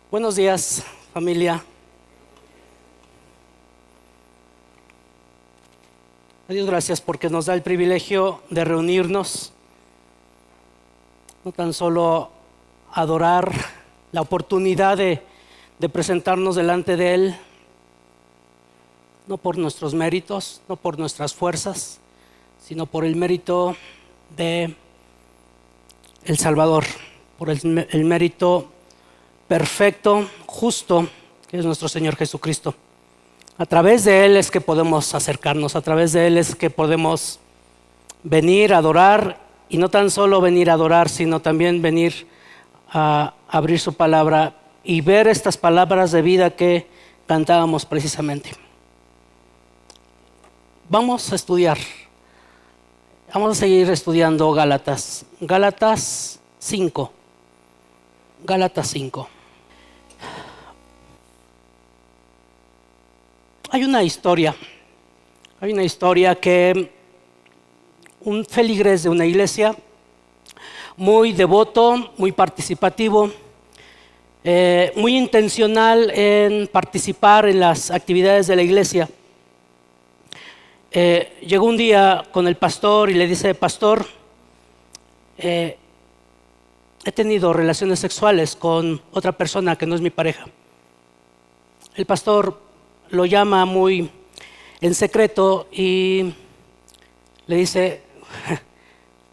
Buenos días, familia. A Dios gracias porque nos da el privilegio de reunirnos, no tan solo adorar, la oportunidad de presentarnos delante de Él, no por nuestros méritos, no por nuestras fuerzas, sino por el mérito de el Salvador, por el mérito perfecto, justo, que es nuestro Señor Jesucristo. A través de Él es que podemos acercarnos, a través de Él es que podemos venir a adorar, y no tan solo venir a adorar, sino también venir a abrir su palabra y ver estas palabras de vida que cantábamos precisamente. Vamos a estudiar, vamos a seguir estudiando Gálatas 5. Gálatas 5. Hay una historia que un feligrés de una iglesia, muy devoto, muy participativo, muy intencional en participar en las actividades de la iglesia, llegó un día con el pastor y le dice: pastor, he tenido relaciones sexuales con otra persona que no es mi pareja. El pastor lo llama muy en secreto y le dice: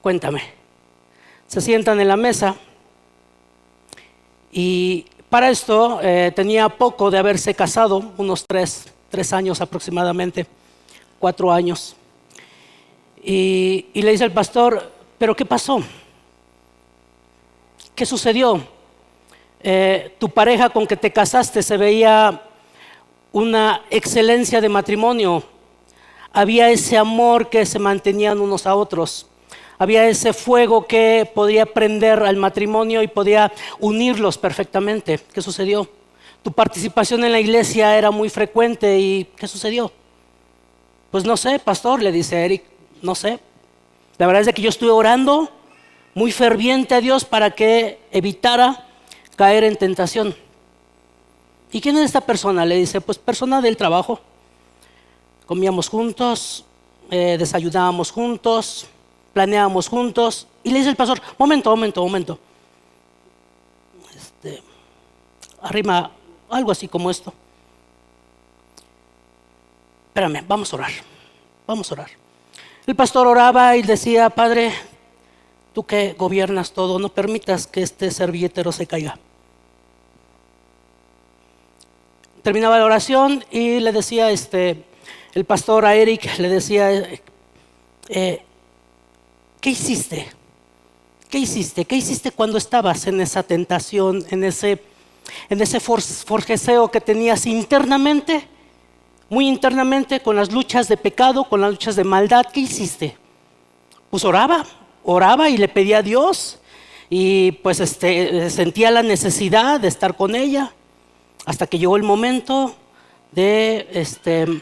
cuéntame. Se sientan en la mesa y para esto tenía poco de haberse casado, unos 3 años aproximadamente, 4 años. Y le dice al pastor: ¿pero qué pasó? ¿Qué sucedió? Tu pareja con que te casaste se veía una excelencia de matrimonio. Había ese amor que se mantenían unos a otros. Había ese fuego que podía prender al matrimonio y podía unirlos perfectamente. ¿Qué sucedió? Tu participación en la iglesia era muy frecuente. ¿Y qué sucedió? Pues no sé, pastor, le dice Eric, no sé. La verdad es de que yo estuve orando muy ferviente a Dios para que evitara caer en tentación. ¿Y quién es esta persona? Le dice: pues persona del trabajo. Comíamos juntos, desayunábamos juntos, planeábamos juntos. Y le dice el pastor: momento. Arrima algo así como esto. Espérame, vamos a orar. El pastor oraba y decía: Padre, tú que gobiernas todo, no permitas que este servilletero se caiga. Terminaba la oración y le decía el pastor a Eric, le decía: ¿qué hiciste? ¿Qué hiciste cuando estabas en esa tentación, en ese forjeceo que tenías internamente, muy internamente, con las luchas de pecado, con las luchas de maldad? ¿Qué hiciste? Pues oraba y le pedía a Dios, y pues sentía la necesidad de estar con ella, hasta que llegó el momento de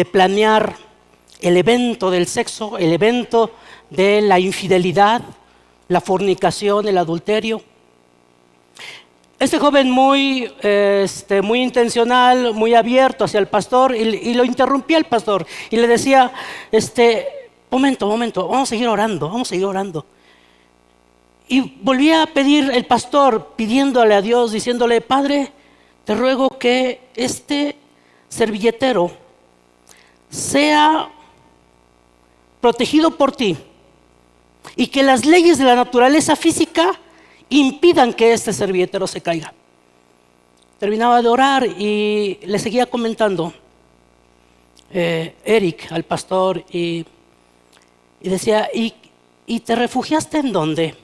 planear el evento del sexo, el evento de la infidelidad, la fornicación, el adulterio. Este joven muy intencional, muy abierto hacia el pastor, y lo interrumpía el pastor y le decía: momento, vamos a seguir orando. Y volvía a pedir el pastor, pidiéndole a Dios, diciéndole: Padre, te ruego que este servilletero sea protegido por ti, y que las leyes de la naturaleza física impidan que este servilletero se caiga. Terminaba de orar y le seguía comentando Eric al pastor, y decía: ¿y te refugiaste en dónde?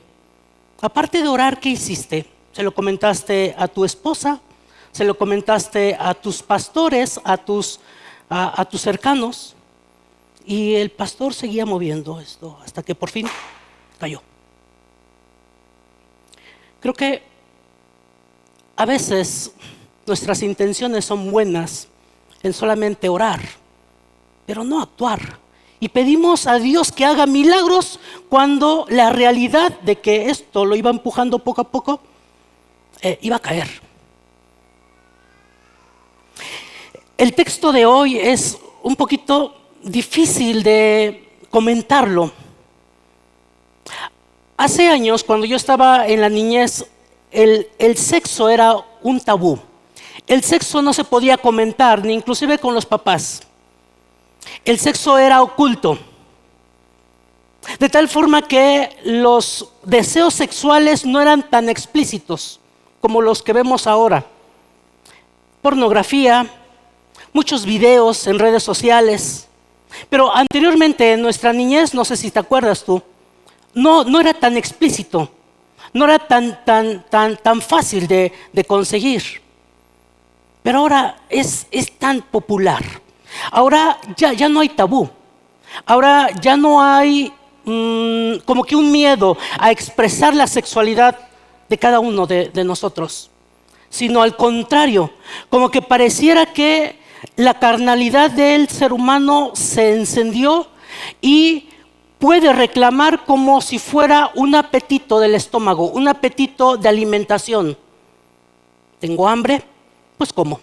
Aparte de orar, ¿qué hiciste? se lo comentaste a tu esposa, se lo comentaste a tus pastores, a tus cercanos, y el pastor seguía moviendo esto hasta que por fin cayó. Creo que a veces nuestras intenciones son buenas en solamente orar, pero no actuar. Y pedimos a Dios que haga milagros cuando la realidad de que esto lo iba empujando poco a poco iba a caer. El texto de hoy es un poquito difícil de comentarlo. Hace años, cuando yo estaba en la niñez, el sexo era un tabú. El sexo no se podía comentar, ni inclusive con los papás. El sexo era oculto. De tal forma que los deseos sexuales no eran tan explícitos como los que vemos ahora. Pornografía, muchos videos en redes sociales. Pero anteriormente en nuestra niñez, no sé si te acuerdas tú, no era tan explícito, no era tan fácil de conseguir. Pero ahora es tan popular. Ahora ya no hay tabú. Ahora ya no hay como que un miedo a expresar la sexualidad de cada uno de nosotros. Sino al contrario, como que pareciera que la carnalidad del ser humano se encendió y puede reclamar como si fuera un apetito del estómago, un apetito de alimentación. ¿Tengo hambre? Pues como.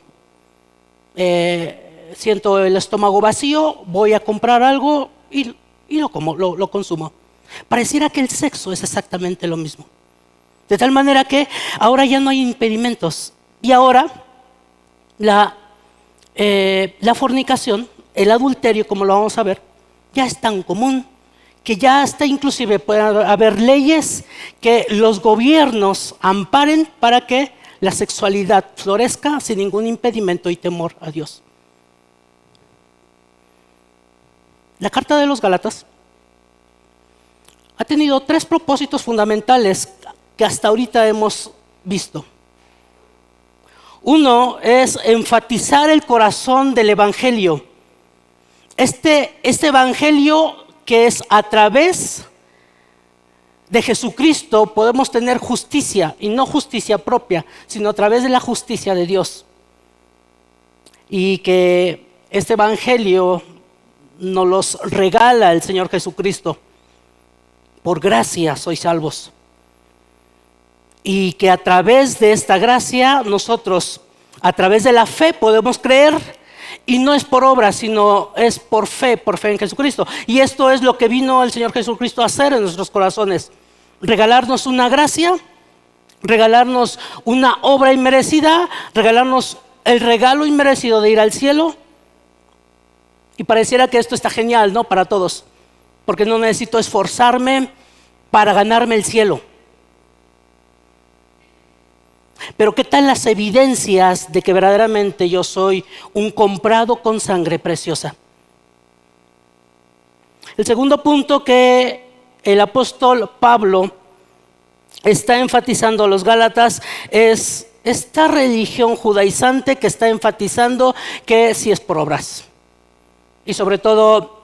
Siento el estómago vacío, voy a comprar algo y lo como, lo consumo. Pareciera que el sexo es exactamente lo mismo. De tal manera que ahora ya no hay impedimentos. Y ahora la fornicación, el adulterio, como lo vamos a ver, ya es tan común que ya hasta inclusive puede haber leyes que los gobiernos amparen para que la sexualidad florezca sin ningún impedimento y temor a Dios. La carta de los Gálatas ha tenido 3 propósitos fundamentales que hasta ahorita hemos visto. Uno es enfatizar el corazón del Evangelio. Este Evangelio que es a través de Jesucristo podemos tener justicia, y no justicia propia, sino a través de la justicia de Dios. Y que este Evangelio nos los regala el Señor Jesucristo. Por gracia sois salvos. Y que a través de esta gracia nosotros, a través de la fe, podemos creer. Y no es por obra, sino es por fe en Jesucristo. Y esto es lo que vino el Señor Jesucristo a hacer en nuestros corazones. Regalarnos una gracia, regalarnos una obra inmerecida, regalarnos el regalo inmerecido de ir al cielo. Y pareciera que esto está genial, ¿no? Para todos. Porque no necesito esforzarme para ganarme el cielo. Pero ¿qué tal las evidencias de que verdaderamente yo soy un comprado con sangre preciosa? El segundo punto que el apóstol Pablo está enfatizando a los Gálatas es esta religión judaizante que está enfatizando que sí es por obras. Y sobre todo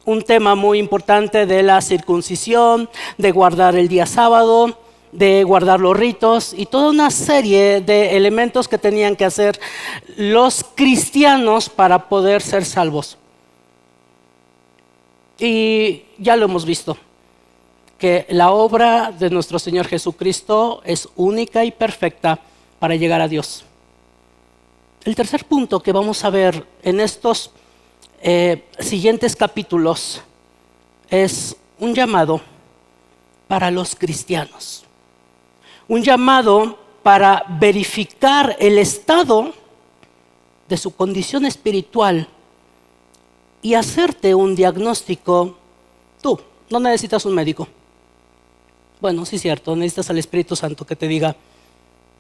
un tema muy importante de la circuncisión, de guardar el día sábado, de guardar los ritos y toda una serie de elementos que tenían que hacer los cristianos para poder ser salvos. Y ya lo hemos visto, que la obra de nuestro Señor Jesucristo es única y perfecta para llegar a Dios. El tercer punto que vamos a ver en estos siguientes capítulos es un llamado para los cristianos. Un llamado para verificar el estado de su condición espiritual y hacerte un diagnóstico. Tú no necesitas un médico. Bueno, sí es cierto, necesitas al Espíritu Santo que te diga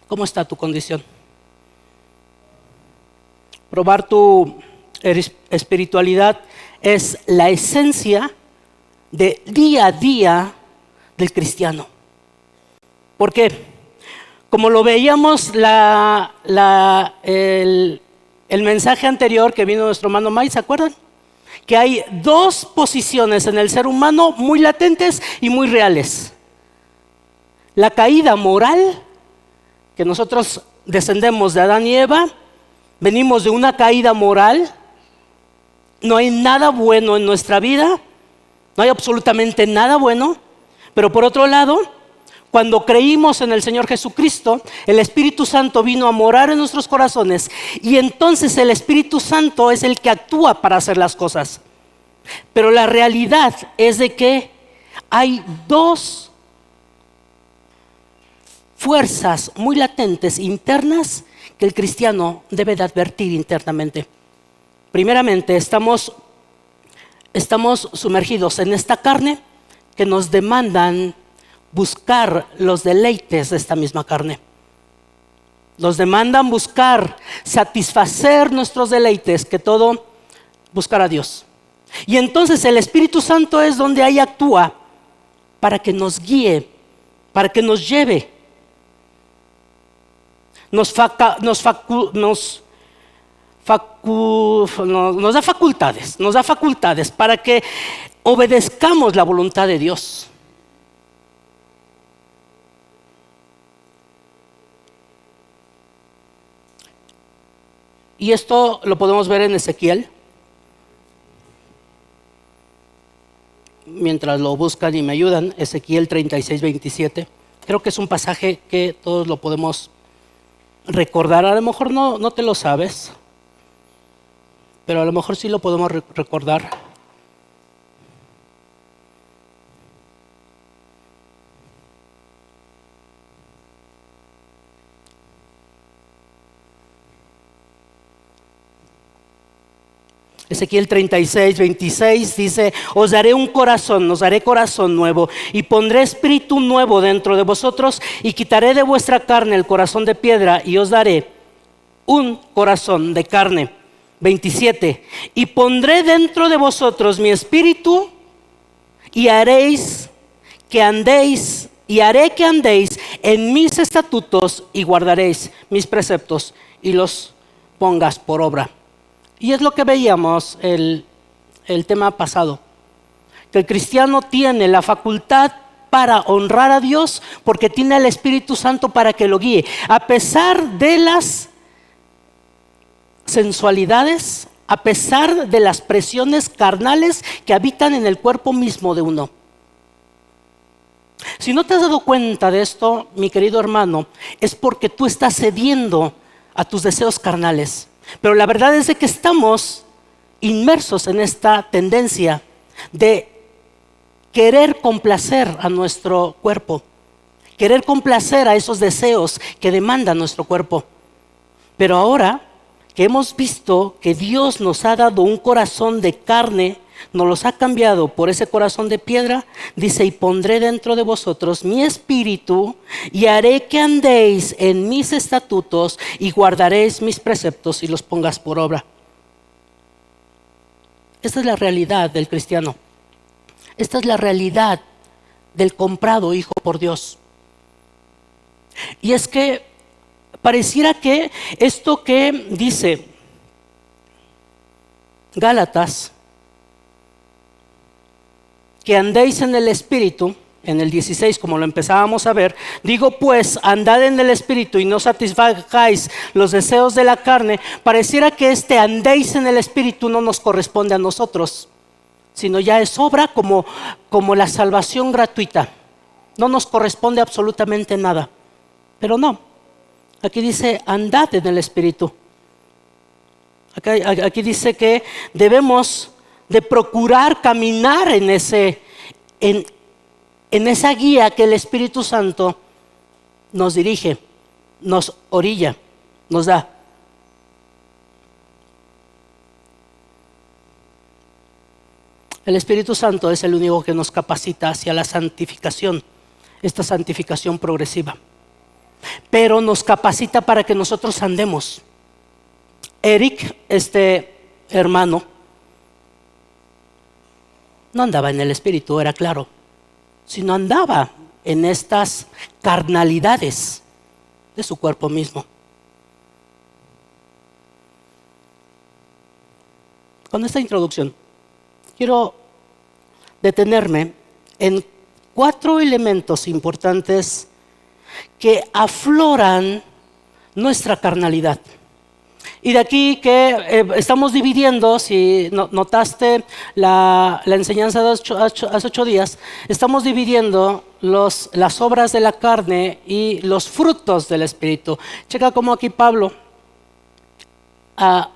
cómo está tu condición. Probar tu espiritualidad es la esencia de día a día del cristiano. ¿Por qué? Como lo veíamos el mensaje anterior que vino nuestro hermano May, ¿se acuerdan? Que hay dos posiciones en el ser humano muy latentes y muy reales. La caída moral, que nosotros descendemos de Adán y Eva, venimos de una caída moral, no hay nada bueno en nuestra vida, no hay absolutamente nada bueno, pero por otro lado, cuando creímos en el Señor Jesucristo, el Espíritu Santo vino a morar en nuestros corazones y entonces el Espíritu Santo es el que actúa para hacer las cosas. Pero la realidad es de que hay dos fuerzas muy latentes internas que el cristiano debe de advertir internamente. Primeramente, estamos sumergidos en esta carne que nos demandan buscar los deleites de esta misma carne. Nos demandan buscar satisfacer nuestros deleites, que todo buscar a Dios. Y entonces el Espíritu Santo es donde ahí actúa para que nos guíe, para que nos lleve. Nos da facultades para que obedezcamos la voluntad de Dios. Y esto lo podemos ver en Ezequiel. Mientras lo buscan y me ayudan, Ezequiel 36:27. Creo que es un pasaje que todos lo podemos recordar. A lo mejor no te lo sabes, pero a lo mejor sí lo podemos recordar. Ezequiel 36:26 dice: os daré corazón nuevo, y pondré espíritu nuevo dentro de vosotros, y quitaré de vuestra carne el corazón de piedra, y os daré un corazón de carne. 27. Y pondré dentro de vosotros mi espíritu, y haré que andéis en mis estatutos, y guardaréis mis preceptos, y los pongas por obra. Y es lo que veíamos el tema pasado, que el cristiano tiene la facultad para honrar a Dios porque tiene al Espíritu Santo para que lo guíe, a pesar de las sensualidades, a pesar de las presiones carnales que habitan en el cuerpo mismo de uno. Si no te has dado cuenta de esto, mi querido hermano, es porque tú estás cediendo a tus deseos carnales. Pero la verdad es de que estamos inmersos en esta tendencia de querer complacer a nuestro cuerpo, querer complacer a esos deseos que demanda nuestro cuerpo. Pero ahora que hemos visto que Dios nos ha dado un corazón de carne, nos los ha cambiado por ese corazón de piedra, dice: y pondré dentro de vosotros mi espíritu, y haré que andéis en mis estatutos, y guardaréis mis preceptos, y los pongas por obra. Esta es la realidad del cristiano. Esta es la realidad del comprado hijo por Dios. Y es que pareciera que esto que dice Gálatas, que andéis en el Espíritu, en el 16 como lo empezábamos a ver, digo pues, andad en el Espíritu y no satisfagáis los deseos de la carne. Pareciera que andéis en el Espíritu no nos corresponde a nosotros, sino ya es obra como la salvación gratuita. No nos corresponde absolutamente nada. Pero no, aquí dice: andad en el Espíritu. Aquí dice que debemos de procurar caminar en esa guía que el Espíritu Santo nos dirige, nos orilla, nos da. El Espíritu Santo es el único que nos capacita hacia la santificación, esta santificación progresiva. Pero nos capacita para que nosotros andemos. Eric, este hermano, no andaba en el Espíritu, era claro, sino andaba en estas carnalidades. de su cuerpo mismo. Con esta introducción, quiero detenerme en 4 elementos importantes que afloran nuestra carnalidad. Y de aquí que estamos dividiendo, si notaste la enseñanza de hace 8 días, estamos dividiendo las obras de la carne y los frutos del Espíritu. Checa cómo aquí Pablo a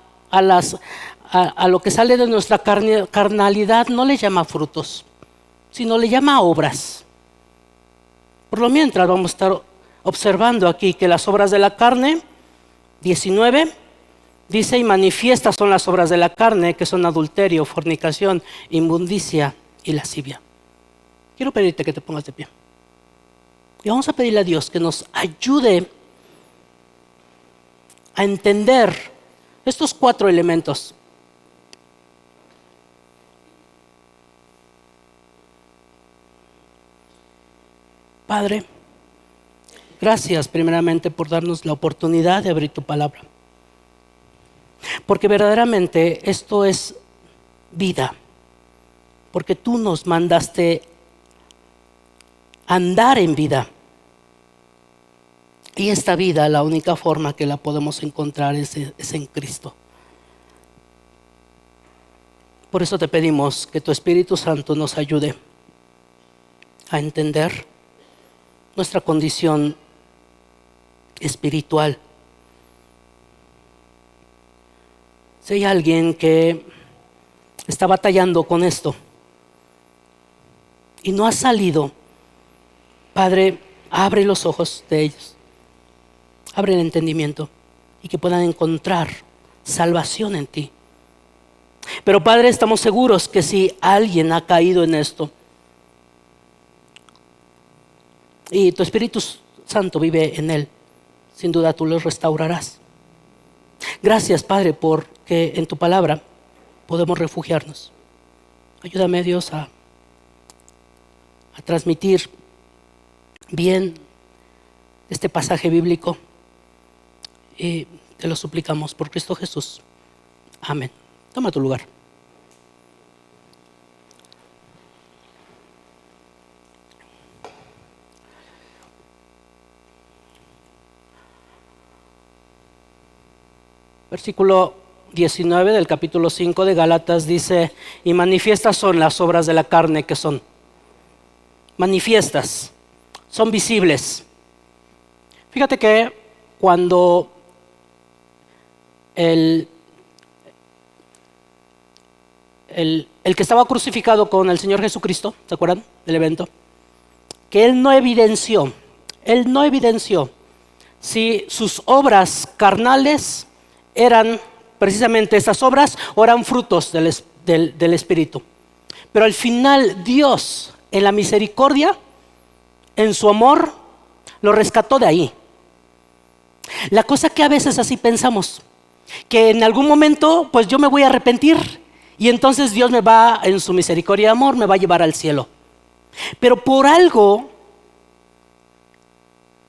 lo que sale de nuestra carnalidad no le llama frutos, sino le llama obras. Por lo mientras vamos a estar observando aquí que las obras de la carne, 19, dice: y manifiestas son las obras de la carne, que son adulterio, fornicación, inmundicia y lascivia. Quiero pedirte que te pongas de pie. Y vamos a pedirle a Dios que nos ayude a entender estos 4 elementos. Padre, gracias primeramente por darnos la oportunidad de abrir tu palabra. Porque verdaderamente esto es vida. Porque tú nos mandaste andar en vida. Y esta vida, la única forma que la podemos encontrar es en Cristo. Por eso te pedimos que tu Espíritu Santo nos ayude a entender nuestra condición espiritual. Si hay alguien que está batallando con esto y no ha salido, Padre, abre los ojos de ellos, abre el entendimiento y que puedan encontrar salvación en ti. Pero Padre, estamos seguros que si alguien ha caído en esto y tu Espíritu Santo vive en él, sin duda tú los restaurarás. Gracias, Padre, porque en tu palabra podemos refugiarnos. Ayúdame, Dios, a transmitir bien este pasaje bíblico. Y te lo suplicamos por Cristo Jesús. Amén. Toma tu lugar. Versículo 19 del capítulo 5 de Gálatas dice: y manifiestas son las obras de la carne, que son manifiestas, son visibles. Fíjate que cuando el que estaba crucificado con el Señor Jesucristo, ¿se acuerdan del evento? Que Él no evidenció si sus obras carnales eran precisamente estas obras o eran frutos del Espíritu. Pero al final Dios, en la misericordia, en su amor, lo rescató de ahí. La cosa que a veces así pensamos, que en algún momento pues yo me voy a arrepentir y entonces Dios me va, en su misericordia y amor, me va a llevar al cielo. Pero por algo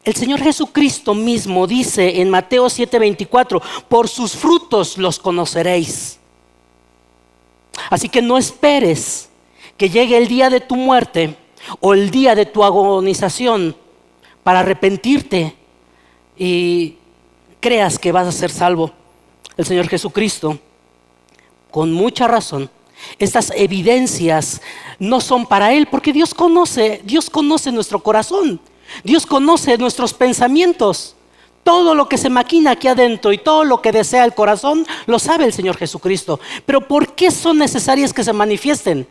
el Señor Jesucristo mismo dice en Mateo 7:24: por sus frutos los conoceréis. Así que no esperes que llegue el día de tu muerte o el día de tu agonización para arrepentirte y creas que vas a ser salvo. El Señor Jesucristo, con mucha razón, estas evidencias no son para Él, porque Dios conoce nuestro corazón. Dios conoce nuestros pensamientos. Todo lo que se maquina aquí adentro y todo lo que desea el corazón lo sabe el Señor Jesucristo. Pero ¿por qué son necesarias que se manifiesten?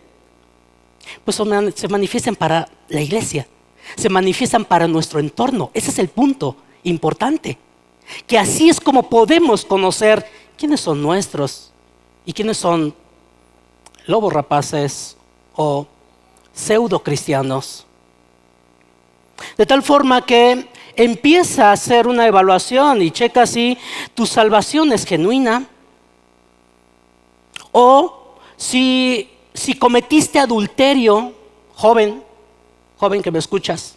Pues se manifiestan para la iglesia, se manifiestan para nuestro entorno. Ese es el punto importante, que así es como podemos conocer quiénes son nuestros y quiénes son lobos rapaces o pseudo cristianos. De tal forma que empieza a hacer una evaluación y checa si tu salvación es genuina o si cometiste adulterio. Joven que me escuchas,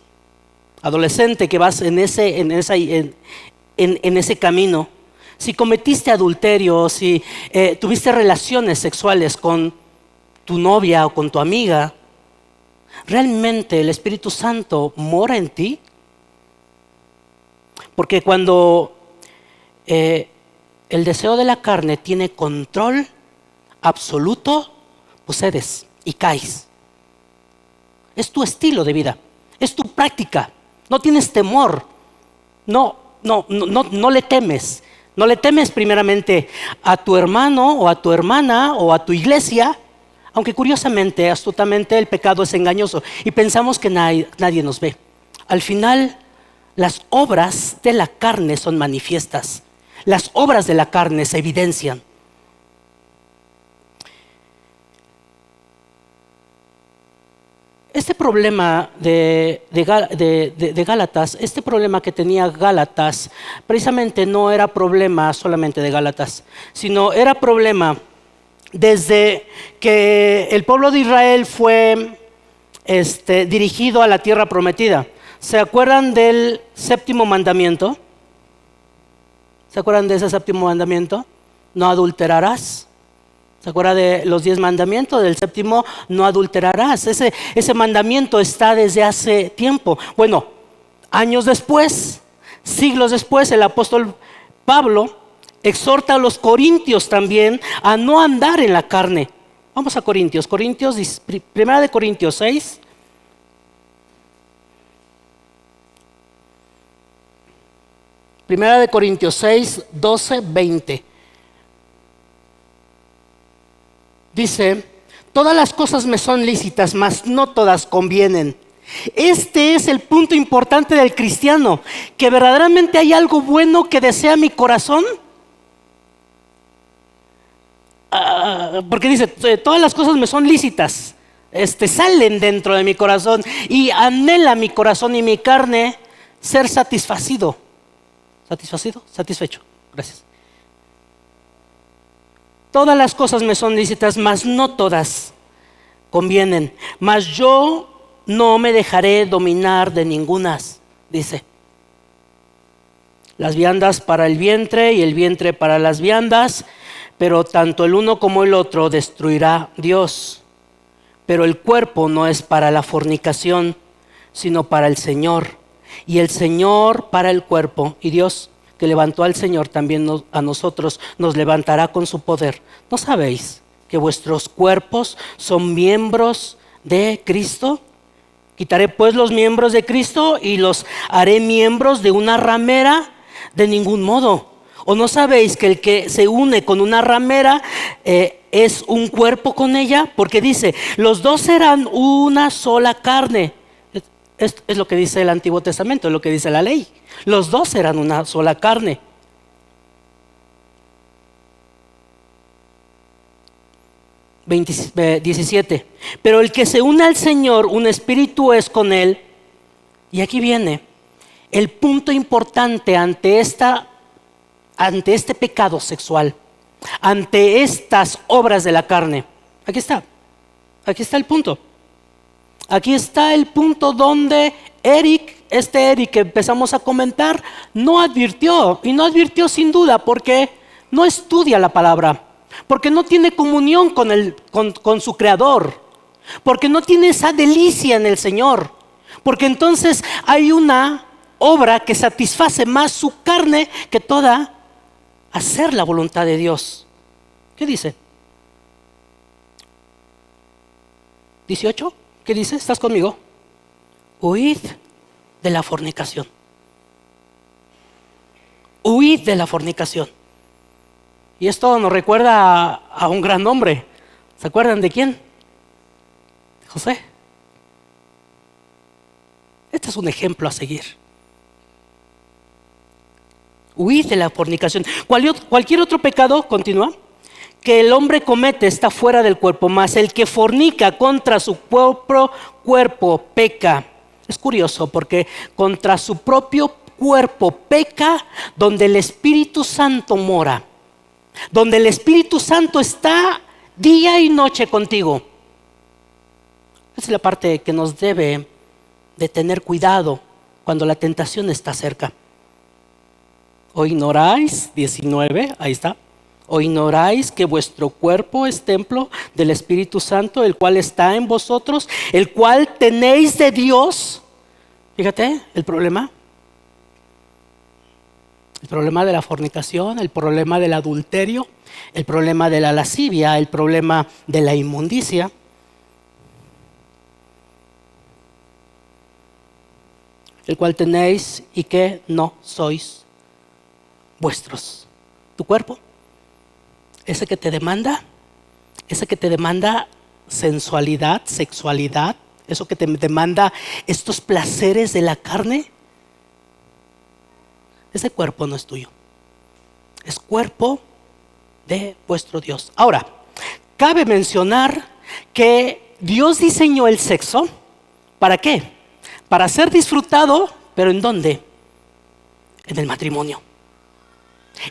adolescente que vas en ese camino, si cometiste adulterio, si tuviste relaciones sexuales con tu novia o con tu amiga, ¿realmente el Espíritu Santo mora en ti? Porque cuando el deseo de la carne tiene control absoluto, pues cedes y caes. Es tu estilo de vida, es tu práctica. No tienes temor, no le temes. No le temes primeramente a tu hermano o a tu hermana o a tu iglesia, aunque curiosamente, astutamente, el pecado es engañoso y pensamos que nadie nos ve. Al final, las obras de la carne son manifiestas. Las obras de la carne se evidencian. Este problema de Gálatas, este problema que tenía Gálatas, precisamente no era problema solamente de Gálatas, sino era problema desde que el pueblo de Israel fue dirigido a la tierra prometida. ¿Se acuerdan del séptimo mandamiento? ¿Se acuerdan de ese séptimo mandamiento? No adulterarás. ¿Se acuerda de los 10 mandamientos? Del séptimo, no adulterarás. Ese mandamiento está desde hace tiempo. Bueno, años después, siglos después, el apóstol Pablo exhorta a los corintios también a no andar en la carne. Vamos a Corintios, primera de Corintios 6. Primera de Corintios 6, 12, 20. Dice, todas las cosas me son lícitas, mas no todas convienen. Este es el punto importante del cristiano, que verdaderamente hay algo bueno que desea mi corazón. Porque dice, todas las cosas me son lícitas, salen dentro de mi corazón y anhela mi corazón y mi carne ser satisfacido. ¿Satisfacido? Satisfecho. Gracias. Todas las cosas me son lícitas, mas no todas convienen. Mas yo no me dejaré dominar de ningunas, dice. Las viandas para el vientre y el vientre para las viandas, pero tanto el uno como el otro destruirá Dios. Pero el cuerpo no es para la fornicación, sino para el Señor. Y el Señor para el cuerpo. Y Dios, que levantó al Señor, también a nosotros nos levantará con su poder. ¿No sabéis que vuestros cuerpos son miembros de Cristo? Quitaré pues los miembros de Cristo y los haré miembros de una ramera. De ningún modo. ¿O no sabéis que el que se une con una ramera es un cuerpo con ella? Porque dice, los dos serán una sola carne. Es lo que dice el Antiguo Testamento, es lo que dice la ley. Los dos serán una sola carne. (verso 17) Pero el que se une al Señor, un espíritu es con él. Y aquí viene el punto importante ante este pecado sexual, ante estas obras de la carne. Aquí está el punto. Aquí está el punto donde Eric que empezamos a comentar, no advirtió, y no advirtió sin duda porque no estudia la palabra, porque no tiene comunión con su Creador, porque no tiene esa delicia en el Señor, porque entonces hay una obra que satisface más su carne que toda hacer la voluntad de Dios. ¿Qué dice? 18. ¿Qué dice? ¿Estás conmigo? Huid de la fornicación. Huid de la fornicación. Y esto nos recuerda a un gran hombre. ¿Se acuerdan de quién? De José. Este es un ejemplo a seguir. Huid de la fornicación. Cualquier otro pecado, continúa, que el hombre comete está fuera del cuerpo, mas el que fornica contra su propio cuerpo peca. Es curioso porque contra su propio cuerpo peca donde el Espíritu Santo mora, donde el Espíritu Santo está día y noche contigo. Esa es la parte que nos debe de tener cuidado cuando la tentación está cerca. ¿O ignoráis? 19, ahí está. ¿O ignoráis que vuestro cuerpo es templo del Espíritu Santo, el cual está en vosotros, el cual tenéis de Dios? Fíjate, el problema de la fornicación, el problema del adulterio, el problema de la lascivia, el problema de la inmundicia. El cual tenéis y que no sois vuestros. Tu cuerpo, ese que te demanda sensualidad, sexualidad, eso que te demanda estos placeres de la carne, ese cuerpo no es tuyo. Es cuerpo de vuestro Dios. Ahora, cabe mencionar que Dios diseñó el sexo, ¿para qué? Para ser disfrutado, pero ¿en dónde? En el matrimonio.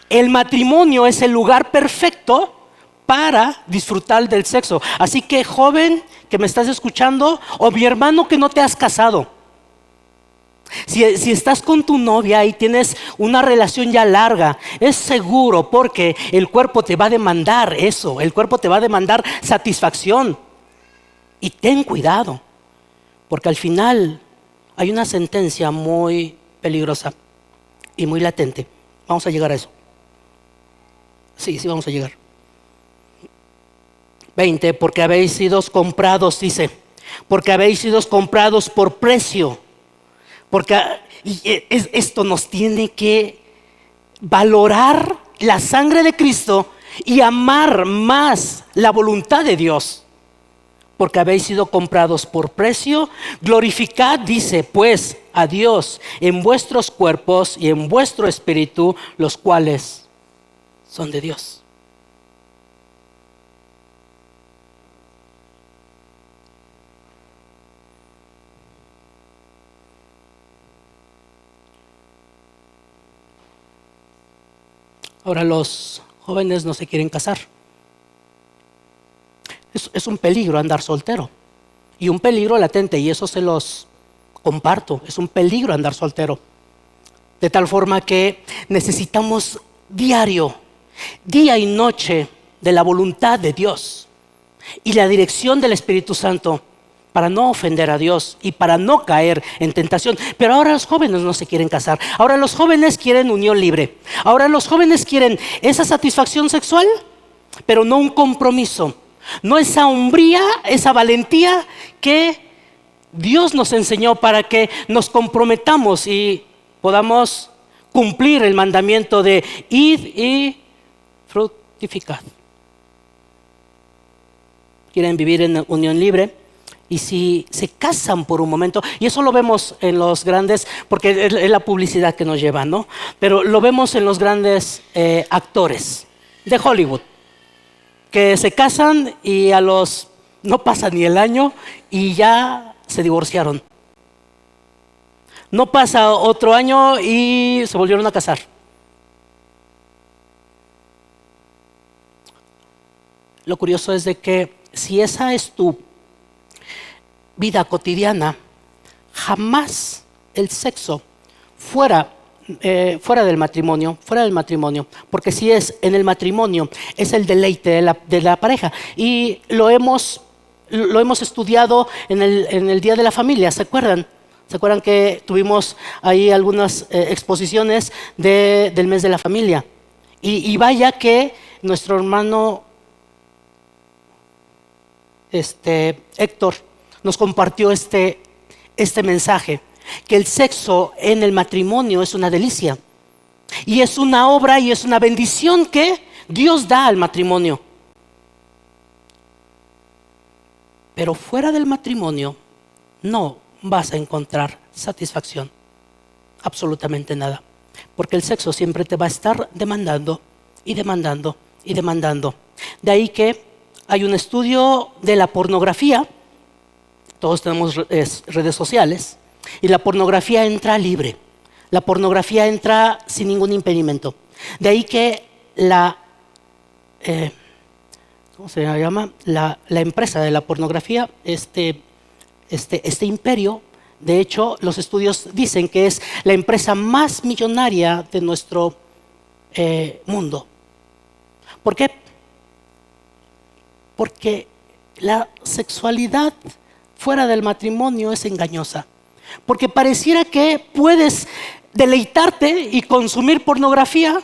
El matrimonio es el lugar perfecto para disfrutar del sexo. Así que, joven que me estás escuchando, o mi hermano que no te has casado, si estás con tu novia y tienes una relación ya larga, es seguro porque el cuerpo te va a demandar eso, el cuerpo te va a demandar satisfacción. Y ten cuidado, porque al final hay una sentencia muy peligrosa y muy latente. Vamos a llegar a eso. Sí, vamos a llegar. 20, porque habéis sido comprados, dice, porque habéis sido comprados por precio. Porque esto nos tiene que valorar la sangre de Cristo y amar más la voluntad de Dios. Porque habéis sido comprados por precio. Glorificad, dice, pues, a Dios en vuestros cuerpos y en vuestro espíritu, los cuales son de Dios. Ahora los jóvenes no se quieren casar. Es un peligro andar soltero. Y un peligro latente, y eso se los comparto. Es un peligro andar soltero. De tal forma que necesitamos diario, día y noche, de la voluntad de Dios y la dirección del Espíritu Santo para no ofender a Dios y para no caer en tentación. Pero ahora los jóvenes no se quieren casar. Ahora los jóvenes quieren unión libre. Ahora los jóvenes quieren esa satisfacción sexual, pero no un compromiso. No esa hombría, esa valentía que Dios nos enseñó para que nos comprometamos y podamos cumplir el mandamiento de id y fructificad. Quieren vivir en unión libre. Y si se casan por un momento, y eso lo vemos en los grandes, porque es la publicidad que nos lleva, ¿no? Pero lo vemos en los grandes actores de Hollywood, que se casan y no pasa ni el año y ya se divorciaron. No pasa otro año y se volvieron a casar. Lo curioso es de que si esa es tu vida cotidiana, jamás el sexo fuera del matrimonio, porque si es en el matrimonio, es el deleite de la pareja. Y lo hemos estudiado en el Día de la Familia, ¿se acuerdan? ¿Se acuerdan que tuvimos ahí algunas exposiciones del mes de la familia? Y vaya que nuestro hermano Héctor nos compartió este mensaje, que el sexo en el matrimonio es una delicia y es una obra y es una bendición que Dios da al matrimonio. Pero fuera del matrimonio no vas a encontrar satisfacción, absolutamente nada, porque el sexo siempre te va a estar demandando y demandando y demandando. De ahí que hay un estudio de la pornografía. Todos tenemos redes sociales y la pornografía entra libre. La pornografía entra sin ningún impedimento. De ahí que ¿cómo se llama? La empresa de la pornografía, este imperio De hecho, los estudios dicen que es la empresa más millonaria de nuestro mundo. ¿Por qué? Porque la sexualidad fuera del matrimonio es engañosa. Porque pareciera que puedes deleitarte y consumir pornografía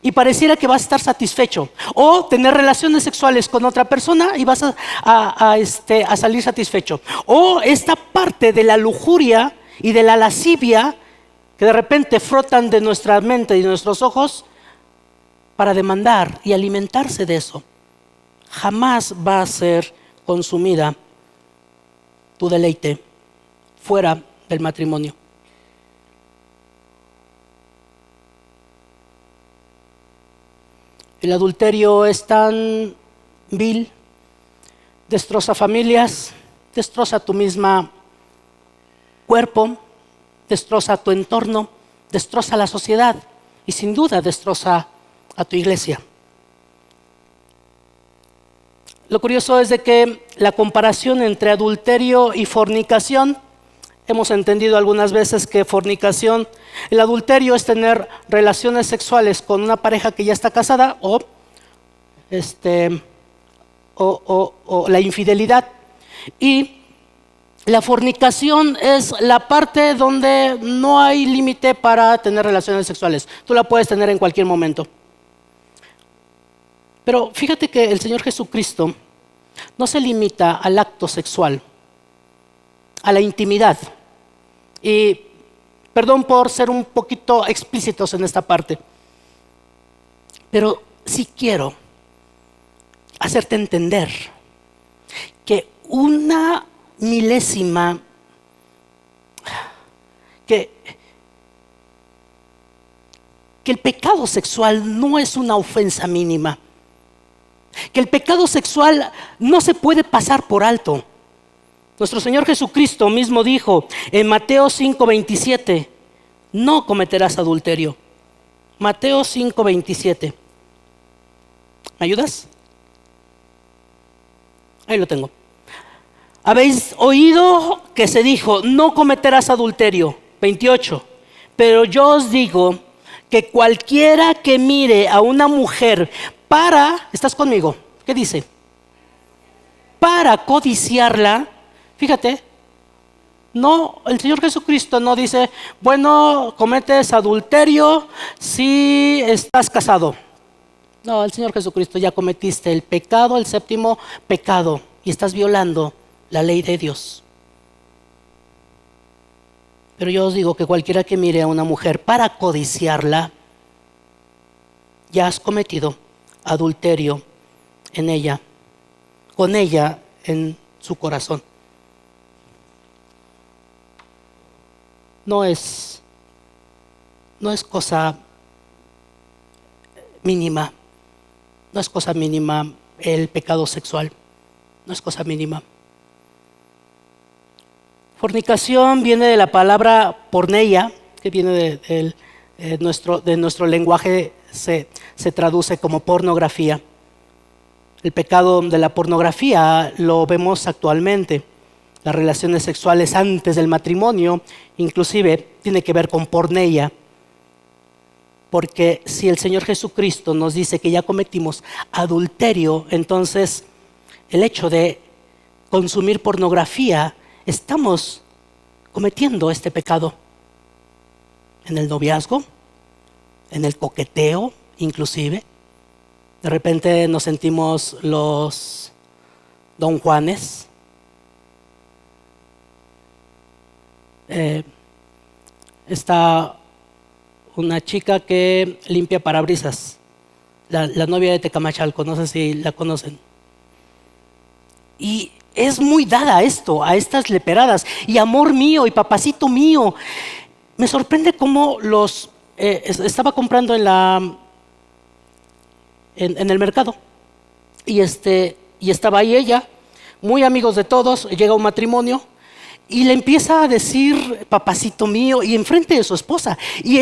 y pareciera que vas a estar satisfecho. O tener relaciones sexuales con otra persona y vas a salir satisfecho. O esta parte de la lujuria y de la lascivia que de repente frotan de nuestra mente y de nuestros ojos para demandar y alimentarse de eso. Jamás va a ser consumida tu deleite fuera del matrimonio. El adulterio es tan vil, destroza familias, destroza tu misma cuerpo, destroza tu entorno, destroza la sociedad y sin duda destroza a tu iglesia. Lo curioso es de que la comparación entre adulterio y fornicación, hemos entendido algunas veces que fornicación, el adulterio es tener relaciones sexuales con una pareja que ya está casada o la infidelidad. Y la fornicación es la parte donde no hay límite para tener relaciones sexuales. Tú la puedes tener en cualquier momento. Pero fíjate que el Señor Jesucristo no se limita al acto sexual, a la intimidad. Y perdón por ser un poquito explícitos en esta parte, pero sí quiero hacerte entender que una milésima, que el pecado sexual no es una ofensa mínima, que el pecado sexual no se puede pasar por alto. Nuestro Señor Jesucristo mismo dijo en Mateo 5:27, no cometerás adulterio. Mateo 5:27. ¿Me ayudas? Ahí lo tengo. Habéis oído que se dijo, no cometerás adulterio. 28. Pero yo os digo que cualquiera que mire a una mujer para, ¿estás conmigo? ¿Qué dice? Para codiciarla. Fíjate, no, el Señor Jesucristo no dice, bueno, cometes adulterio si estás casado. No, el Señor Jesucristo ya cometiste el pecado, el séptimo pecado, y estás violando la ley de Dios. Pero yo os digo que cualquiera que mire a una mujer para codiciarla, ya has cometido adulterio en ella, con ella en su corazón. No es cosa mínima, no es cosa mínima el pecado sexual, no es cosa mínima. Fornicación viene de la palabra porneia, que viene de nuestro lenguaje, se traduce como pornografía. El pecado de la pornografía lo vemos actualmente. Las relaciones sexuales antes del matrimonio, inclusive, tiene que ver con porneia. Porque si el Señor Jesucristo nos dice que ya cometimos adulterio, entonces el hecho de consumir pornografía, estamos cometiendo este pecado. En el noviazgo, en el coqueteo, inclusive. De repente nos sentimos los Don Juanes. Está una chica que limpia parabrisas, la novia de Tecamachalco, no sé si la conocen. Y es muy dada a esto, a estas leperadas. Y amor mío y papacito mío. Me sorprende cómo estaba comprando en el mercado. Y estaba ahí ella, muy amigos de todos, llega un matrimonio. Y le empieza a decir, papacito mío, y enfrente de su esposa. Y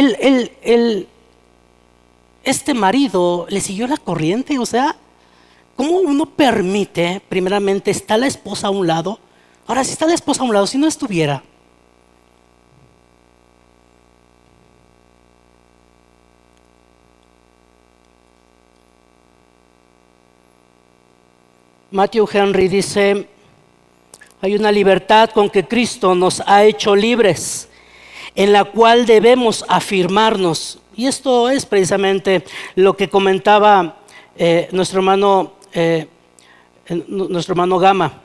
este marido le siguió la corriente. O sea, ¿cómo uno permite? Primeramente, está la esposa a un lado. Ahora, si está la esposa a un lado, si no estuviera, Matthew Henry dice: hay una libertad con que Cristo nos ha hecho libres, en la cual debemos afirmarnos. Y esto es precisamente lo que comentaba nuestro hermano Gama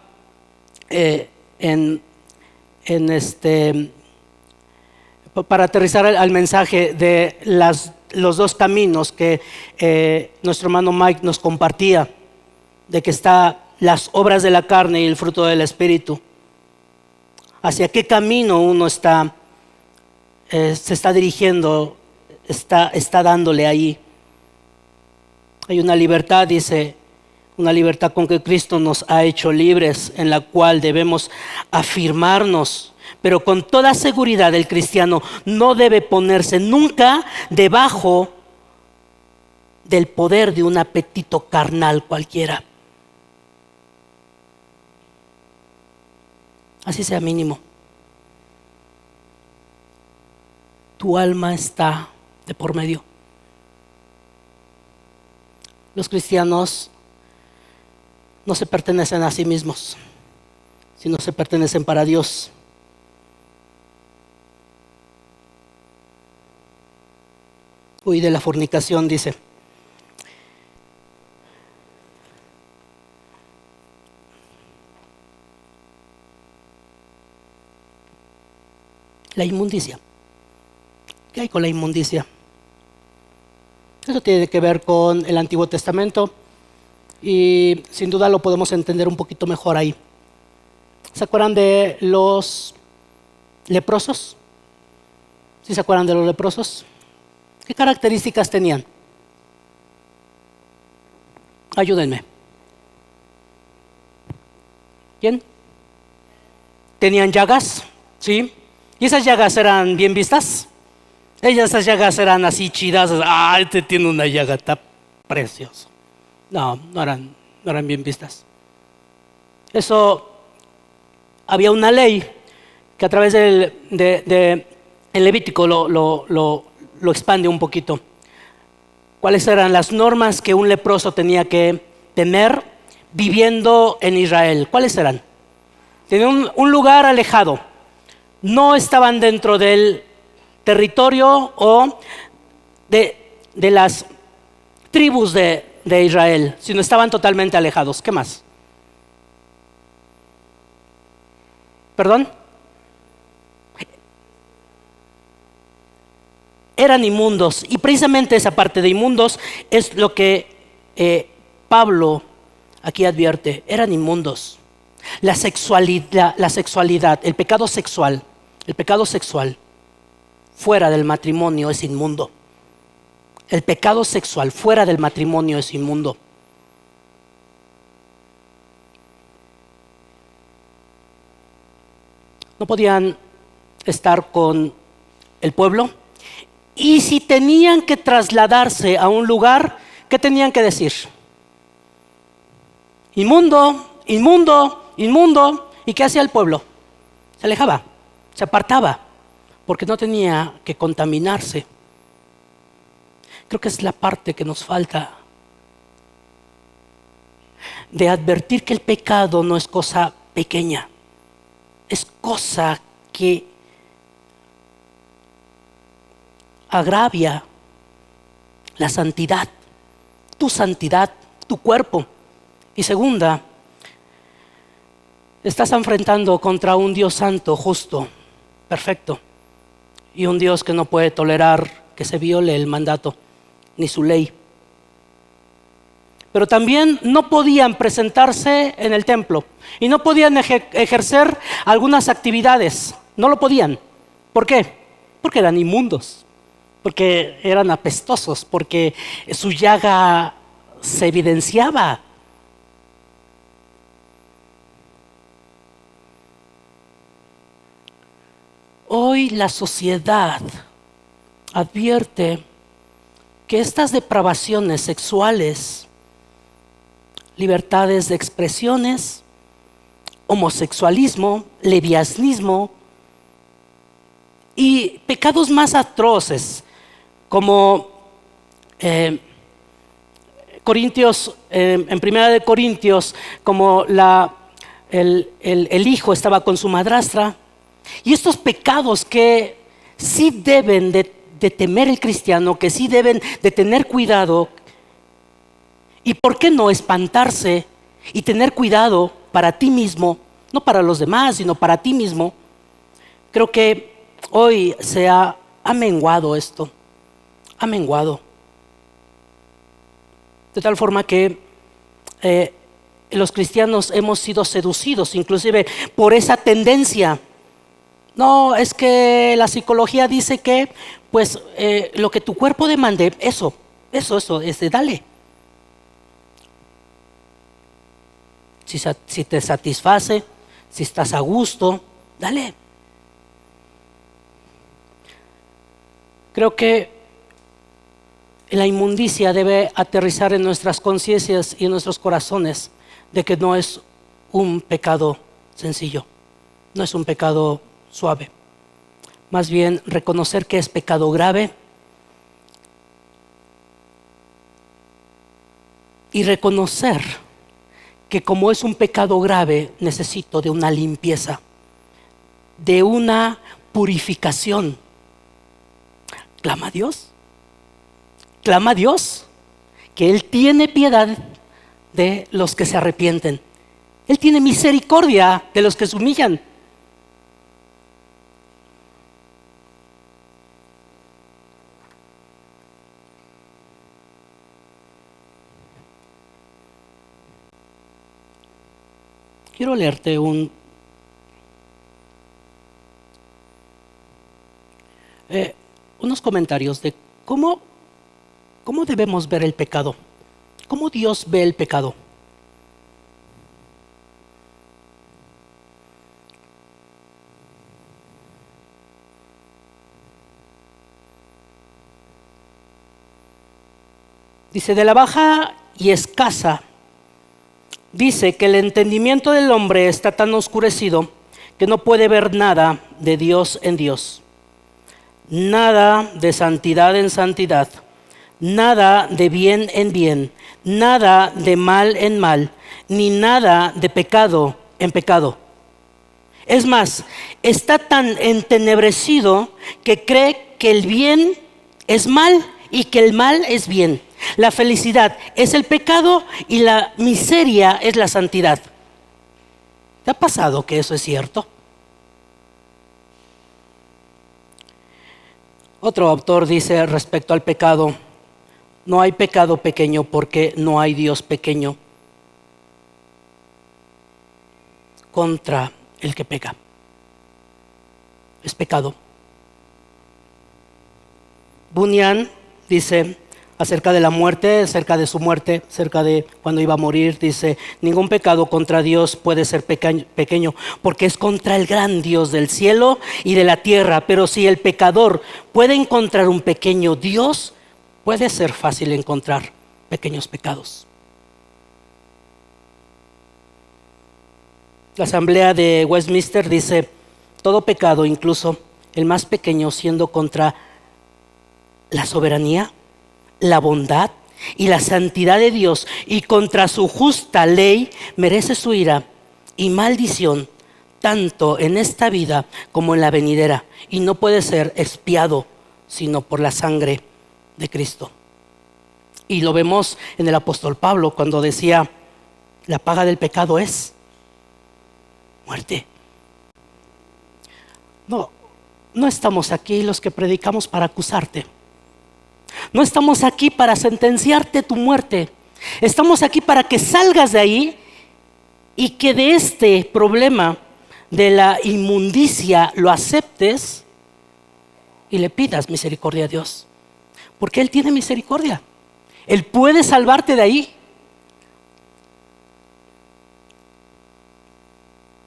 para aterrizar al mensaje de los dos caminos que nuestro hermano Mike nos compartía, de que está las obras de la carne y el fruto del Espíritu. ¿Hacia qué camino uno se está dirigiendo, está dándole ahí? Hay una libertad, dice, una libertad con que Cristo nos ha hecho libres, en la cual debemos afirmarnos. Pero con toda seguridad el cristiano no debe ponerse nunca debajo del poder de un apetito carnal cualquiera, así sea mínimo. Tu alma está de por medio. Los cristianos no se pertenecen a sí mismos, sino se pertenecen para Dios. Huí de la fornicación, dice. La inmundicia. ¿Qué hay con la inmundicia? Eso tiene que ver con el Antiguo Testamento y sin duda lo podemos entender un poquito mejor ahí. ¿Se acuerdan de los leprosos? ¿Sí se acuerdan de los leprosos? ¿Qué características tenían? Ayúdenme. ¿Quién? ¿Tenían llagas? ¿Sí? ¿Y esas llagas eran bien vistas? Esas llagas eran así chidas. ¡Ah, este tiene una llaga, está precioso! No eran bien vistas. Eso, había una ley que a través el Levítico lo expande un poquito. ¿Cuáles eran las normas que un leproso tenía que tener viviendo en Israel? ¿Cuáles eran? Tenían un lugar alejado. No estaban dentro del territorio o de las tribus de Israel, sino estaban totalmente alejados. ¿Qué más? ¿Perdón? Eran inmundos, y precisamente esa parte de inmundos es lo que Pablo aquí advierte. Eran inmundos. La sexualidad, el pecado sexual fuera del matrimonio es inmundo. El pecado sexual fuera del matrimonio es inmundo. No podían estar con el pueblo. Y si tenían que trasladarse a un lugar, ¿qué tenían que decir? Inmundo, inmundo, inmundo. ¿Y qué hacía el pueblo? Se alejaba, se apartaba, porque no tenía que contaminarse. Creo que es la parte que nos falta, de advertir que el pecado no es cosa pequeña, es cosa que agravia la santidad, tu cuerpo. Y segunda, estás enfrentando contra un Dios santo, justo, perfecto, y un Dios que no puede tolerar que se viole el mandato ni su ley. Pero también no podían presentarse en el templo y no podían ejercer algunas actividades. No lo podían. ¿Por qué? Porque eran inmundos, porque eran apestosos, porque su llaga se evidenciaba. Hoy la sociedad advierte que estas depravaciones sexuales, libertades de expresiones, homosexualismo, lesbianismo y pecados más atroces como Corintios, en Primera de Corintios, como el hijo estaba con su madrastra. Y estos pecados que sí deben de temer el cristiano, que sí deben de tener cuidado. ¿Y por qué no espantarse y tener cuidado para ti mismo? No para los demás, sino para ti mismo. Creo que hoy se ha menguado esto. Ha menguado. De tal forma que los cristianos hemos sido seducidos inclusive por esa tendencia. No, es que la psicología dice que pues lo que tu cuerpo demande, eso, dale. Si te satisface, si estás a gusto, dale. Creo que la inmundicia debe aterrizar en nuestras conciencias y en nuestros corazones de que no es un pecado sencillo, no es un pecado suave. Más bien reconocer que es pecado grave y reconocer que como es un pecado grave necesito de una limpieza, de una purificación. Clama a Dios. Clama a Dios que Él tiene piedad de los que se arrepienten. Él tiene misericordia de los que se humillan. Quiero leerte unos comentarios de cómo debemos ver el pecado, cómo Dios ve el pecado. Dice, de la baja y escasa, dice que el entendimiento del hombre está tan oscurecido que no puede ver nada de Dios en Dios, nada de santidad en santidad, nada de bien en bien, nada de mal en mal, ni nada de pecado en pecado. Es más, está tan entenebrecido que cree que el bien es mal y que el mal es bien. La felicidad es el pecado y la miseria es la santidad. ¿Te ha pasado que eso es cierto? Otro autor dice respecto al pecado: no hay pecado pequeño porque no hay Dios pequeño contra el que peca. Es pecado. Bunyan dice acerca de la muerte, acerca de su muerte, acerca de cuando iba a morir, dice: ningún pecado contra Dios puede ser pequeño, porque es contra el gran Dios del cielo y de la tierra. Pero si el pecador puede encontrar un pequeño Dios, puede ser fácil encontrar pequeños pecados. La Asamblea de Westminster dice: todo pecado, incluso el más pequeño, siendo contra la soberanía, la bondad y la santidad de Dios y contra su justa ley, merece su ira y maldición, tanto en esta vida como en la venidera, y no puede ser expiado sino por la sangre de Cristo. Y lo vemos en el apóstol Pablo cuando decía: la paga del pecado es muerte. No estamos aquí los que predicamos para acusarte. No estamos aquí para sentenciarte tu muerte. Estamos aquí para que salgas de ahí y que de este problema de la inmundicia lo aceptes y le pidas misericordia a Dios. Porque Él tiene misericordia. Él puede salvarte de ahí.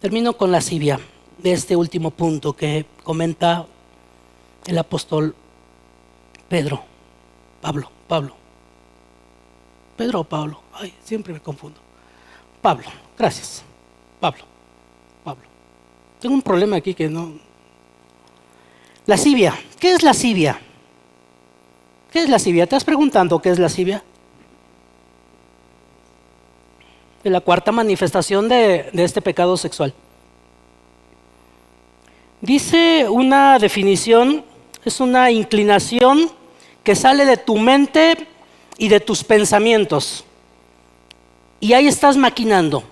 Termino con lascivia de este último punto que comenta el apóstol Pablo. ¿Pedro o Pablo? Ay, siempre me confundo. Pablo, gracias. Pablo. Tengo un problema aquí que no. Lascivia. ¿Qué es lascivia? ¿Qué es lascivia? ¿Te estás preguntando qué es lascivia? de la cuarta manifestación de este pecado sexual. Dice una definición, es una inclinación que sale de tu mente y de tus pensamientos. Y ahí estás maquinando,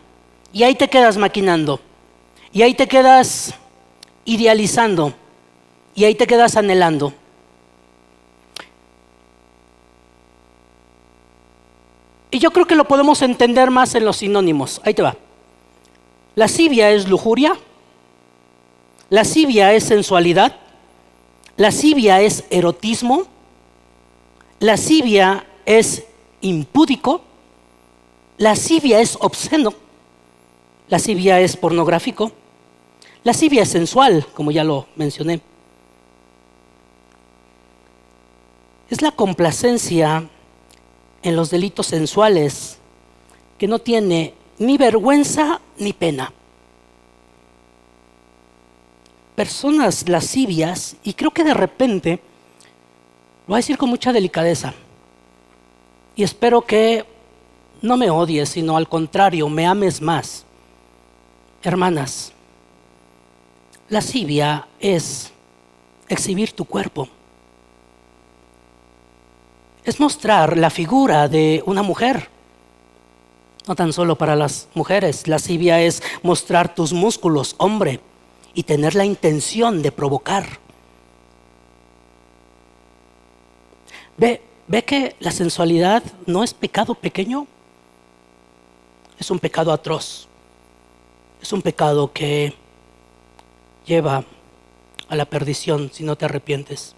y ahí te quedas maquinando, y ahí te quedas idealizando, y ahí te quedas anhelando. Y yo creo que lo podemos entender más en los sinónimos. Ahí te va. Lascivia es lujuria, lascivia es sensualidad, lascivia es erotismo, lascivia es impúdico, lascivia es obsceno, lascivia es pornográfico, lascivia es sensual, como ya lo mencioné. Es la complacencia en los delitos sensuales que no tiene ni vergüenza ni pena. Personas lascivias, y creo que de repente, lo voy a decir con mucha delicadeza, y espero que no me odies, sino al contrario, me ames más. Hermanas, lascivia es exhibir tu cuerpo. Es mostrar la figura de una mujer. No tan solo para las mujeres. Lascivia es mostrar tus músculos, hombre, y tener la intención de provocar. Ve que la sensualidad no es pecado pequeño. Es un pecado atroz. Es un pecado que lleva a la perdición si no te arrepientes.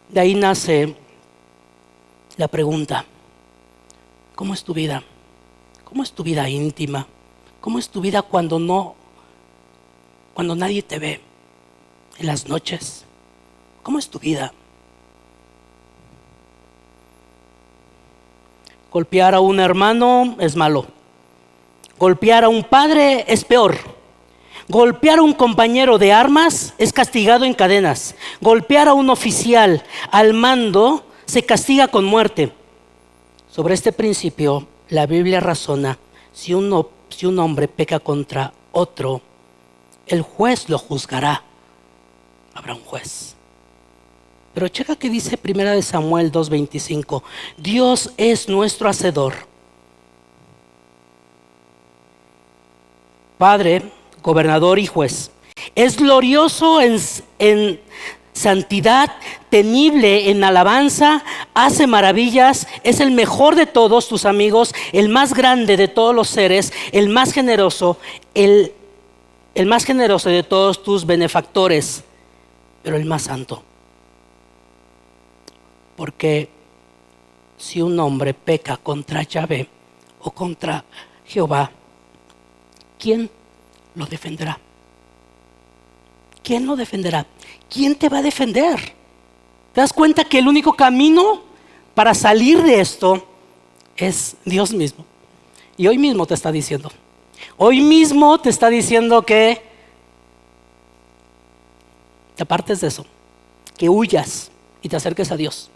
De ahí nace la pregunta: ¿cómo es tu vida? ¿Cómo es tu vida íntima? ¿Cómo es tu vida cuando nadie te ve? En las noches. ¿Cómo es tu vida? Golpear a un hermano es malo. Golpear a un padre es peor. Golpear a un compañero de armas es castigado en cadenas. Golpear a un oficial al mando se castiga con muerte. Sobre este principio, la Biblia razona: si un hombre peca contra otro, el juez lo juzgará. Habrá un juez. Pero checa que dice 1 Samuel 2:25: Dios es nuestro hacedor, Padre, gobernador y juez. Es glorioso en santidad, temible en alabanza, hace maravillas, es el mejor de todos tus amigos, el más grande de todos los seres, el más generoso, el más generoso de todos tus benefactores, pero el más santo. Porque si un hombre peca contra Yahvé o contra Jehová, ¿quién lo defenderá? ¿Quién lo defenderá? ¿Quién te va a defender? ¿Te das cuenta que el único camino para salir de esto es Dios mismo? Y hoy mismo te está diciendo. Hoy mismo te está diciendo que te apartes de eso, que huyas y te acerques a Dios.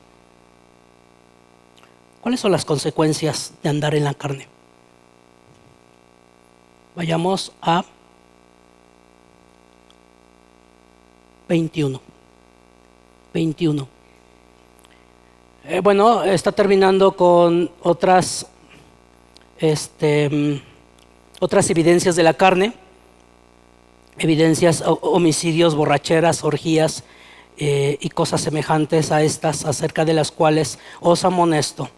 ¿Cuáles son las consecuencias de andar en la carne? Vayamos a 21. Bueno, está terminando con otras evidencias de la carne, evidencias, homicidios, borracheras, orgías y cosas semejantes a estas, acerca de las cuales os amonesto,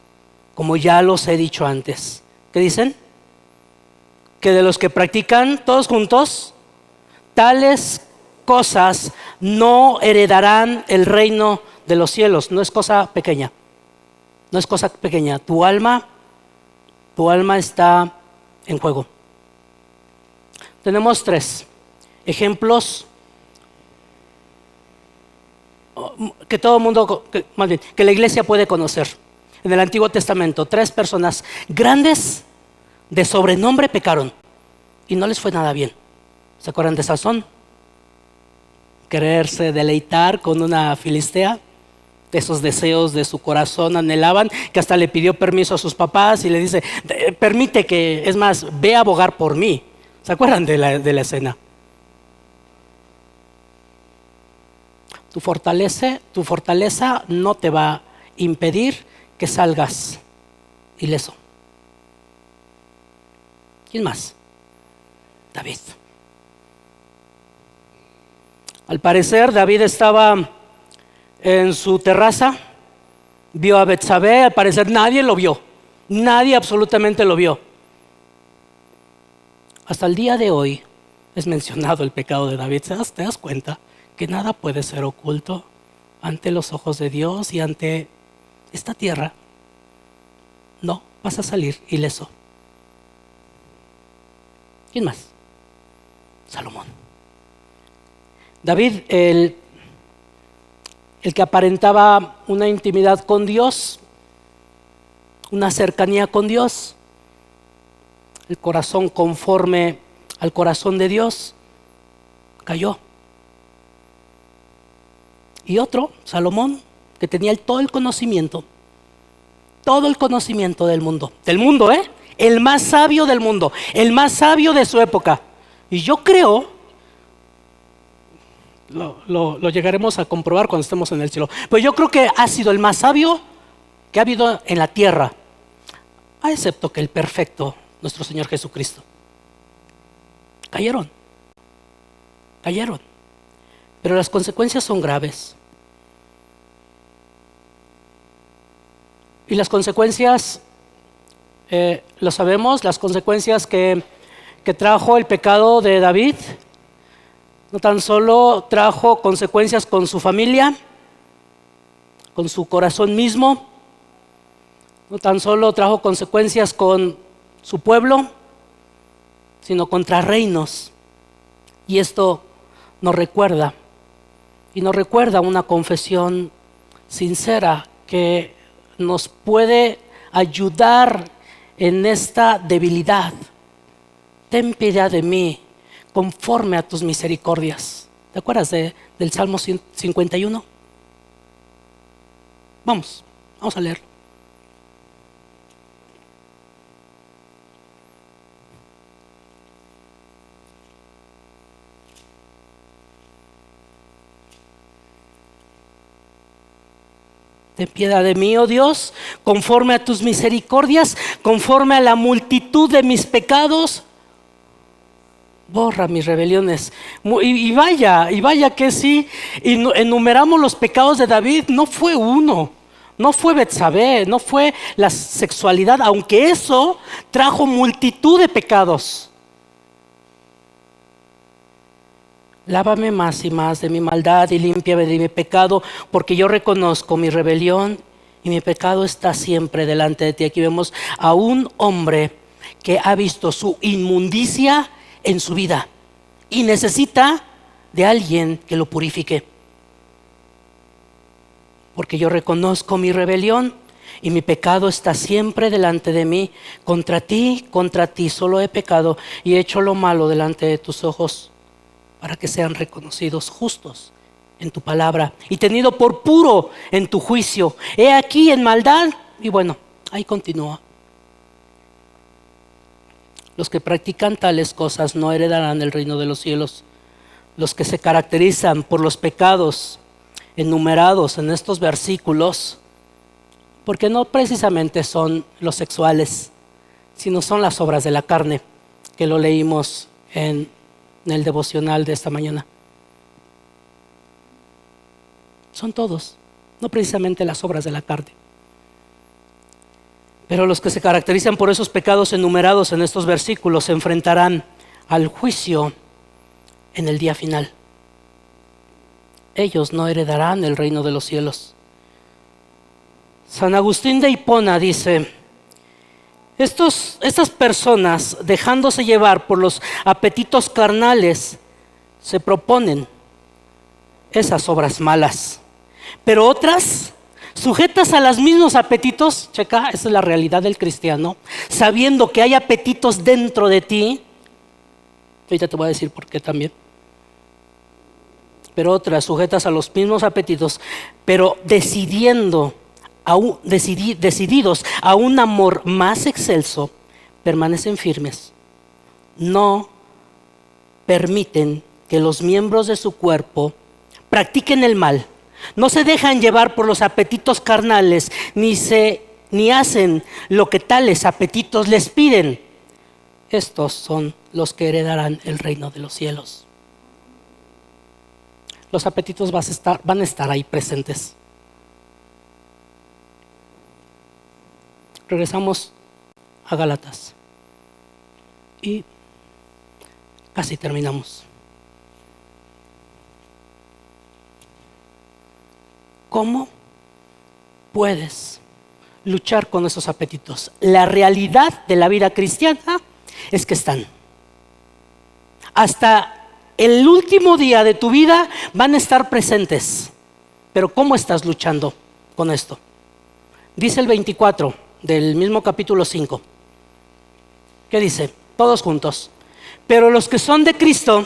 como ya los he dicho antes. ¿Qué dicen? Que de los que practican todos juntos tales cosas no heredarán el reino de los cielos. No es cosa pequeña. No es cosa pequeña. Tu alma está en juego. Tenemos 3 ejemplos que todo el mundo, más bien, que la iglesia puede conocer. En el Antiguo Testamento, 3 personas grandes de sobrenombre pecaron y no les fue nada bien. ¿Se acuerdan de Sansón? Quererse deleitar con una filistea esos deseos de su corazón anhelaban, que hasta le pidió permiso a sus papás y le dice, permite que, es más, ve a abogar por mí. ¿Se acuerdan de la escena? Tu fortaleza no te va a impedir que salgas ileso. ¿Quién más? David. Al parecer, David estaba en su terraza, vio a Betsabé, al parecer nadie lo vio, nadie absolutamente lo vio. Hasta el día de hoy es mencionado el pecado de David. ¿Te das cuenta que nada puede ser oculto ante los ojos de Dios y ante esta tierra? No, vas a salir ileso. ¿Quién más? Salomón. David, el que aparentaba una intimidad con Dios, una cercanía con Dios, el corazón conforme al corazón de Dios, cayó. Y otro, Salomón, que tenía todo el conocimiento del mundo, el más sabio del mundo, el más sabio de su época. Y yo creo, lo llegaremos a comprobar cuando estemos en el cielo, pero yo creo que ha sido el más sabio que ha habido en la tierra, excepto que el perfecto, nuestro Señor Jesucristo. Cayeron. Pero las consecuencias son graves. Y las consecuencias, lo sabemos, las consecuencias que trajo el pecado de David, no tan solo trajo consecuencias con su familia, con su corazón mismo, no tan solo trajo consecuencias con su pueblo, sino contra reinos. Y esto nos recuerda una confesión sincera que nos puede ayudar en esta debilidad. Ten piedad de mí conforme a tus misericordias. ¿Te acuerdas del Salmo 51? Vamos a leerlo. Ten piedad de mí, oh Dios, conforme a tus misericordias, conforme a la multitud de mis pecados, borra mis rebeliones. Y vaya que sí, enumeramos los pecados de David, no fue uno, no fue Betsabé, no fue la sexualidad, aunque eso trajo multitud de pecados. Lávame más y más de mi maldad y límpiame de mi pecado, porque yo reconozco mi rebelión y mi pecado está siempre delante de ti. Aquí vemos a un hombre que ha visto su inmundicia en su vida y necesita de alguien que lo purifique. Porque yo reconozco mi rebelión y mi pecado está siempre delante de mí. Contra ti solo he pecado y he hecho lo malo delante de tus ojos, para que sean reconocidos justos en tu palabra y tenido por puro en tu juicio. He aquí en maldad. Y bueno, ahí continúa. Los que practican tales cosas no heredarán el reino de los cielos. Los que se caracterizan por los pecados enumerados en estos versículos, porque no precisamente son los sexuales, sino son las obras de la carne, que lo leímos en el devocional de esta mañana. Son todos, no precisamente las obras de la carne. Pero los que se caracterizan por esos pecados enumerados en estos versículos se enfrentarán al juicio en el día final. Ellos no heredarán el reino de los cielos. San Agustín de Hipona dice: estas personas, dejándose llevar por los apetitos carnales, se proponen esas obras malas. Pero otras, sujetas a los mismos apetitos, checa, esa es la realidad del cristiano, sabiendo que hay apetitos dentro de ti. Ahorita te voy a decir por qué también. pero otras sujetas a los mismos apetitos, pero decididos a un amor más excelso, permanecen firmes. No permiten que los miembros de su cuerpo practiquen el mal. No se dejan llevar por los apetitos carnales, ni hacen lo que tales apetitos les piden. Estos son los que heredarán el reino de los cielos. Los apetitos van a estar ahí presentes. Regresamos a Gálatas y casi terminamos. ¿Cómo puedes luchar con esos apetitos? La realidad de la vida cristiana es que están. Hasta el último día de tu vida van a estar presentes. Pero ¿cómo estás luchando con esto? Dice el 24 del mismo capítulo 5. ¿Qué dice? Todos juntos. Pero los que son de Cristo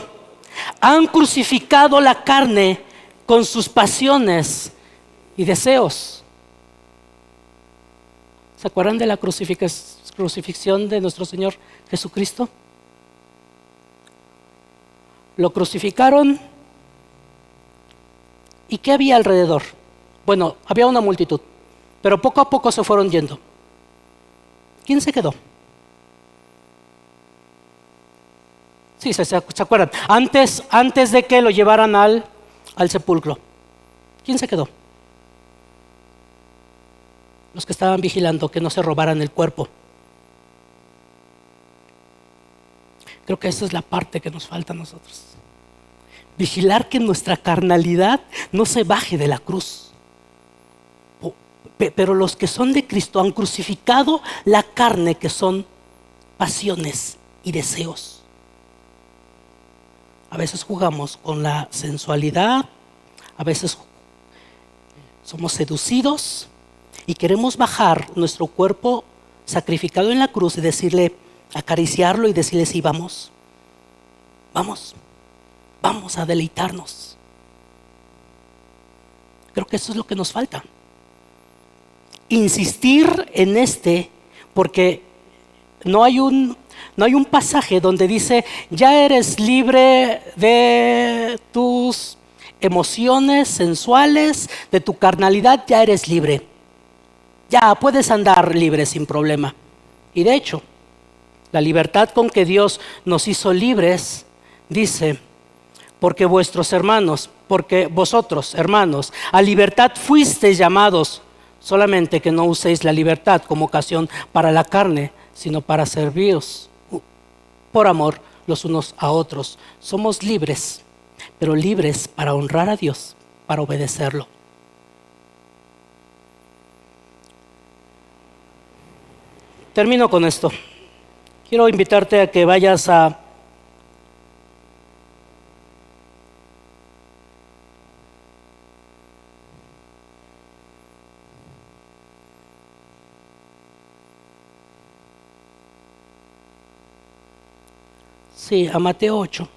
han crucificado la carne con sus pasiones y deseos. ¿Se acuerdan de la crucifixión de nuestro Señor Jesucristo? Lo crucificaron. ¿Y qué había alrededor? Bueno, había una multitud, pero poco a poco se fueron yendo. ¿Quién se quedó? Sí, se acuerdan. Antes de que lo llevaran al sepulcro. ¿Quién se quedó? Los que estaban vigilando que no se robaran el cuerpo. Creo que esa es la parte que nos falta a nosotros. Vigilar que nuestra carnalidad no se baje de la cruz. Pero los que son de Cristo han crucificado la carne, que son pasiones y deseos. A veces jugamos con la sensualidad, a veces somos seducidos y queremos bajar nuestro cuerpo sacrificado en la cruz y decirle, acariciarlo y decirle, sí, vamos a deleitarnos. Creo que eso es lo que nos falta. Insistir en porque no hay un pasaje donde dice, ya eres libre de tus emociones sensuales, de tu carnalidad, ya eres libre. Ya puedes andar libre sin problema. Y de hecho, la libertad con que Dios nos hizo libres, dice, porque vosotros, hermanos, a libertad fuisteis llamados, solamente que no uséis la libertad como ocasión para la carne, sino para serviros por amor los unos a otros. Somos libres, pero libres para honrar a Dios, para obedecerlo. Termino con esto. Quiero invitarte a que vayas a Mateo 8.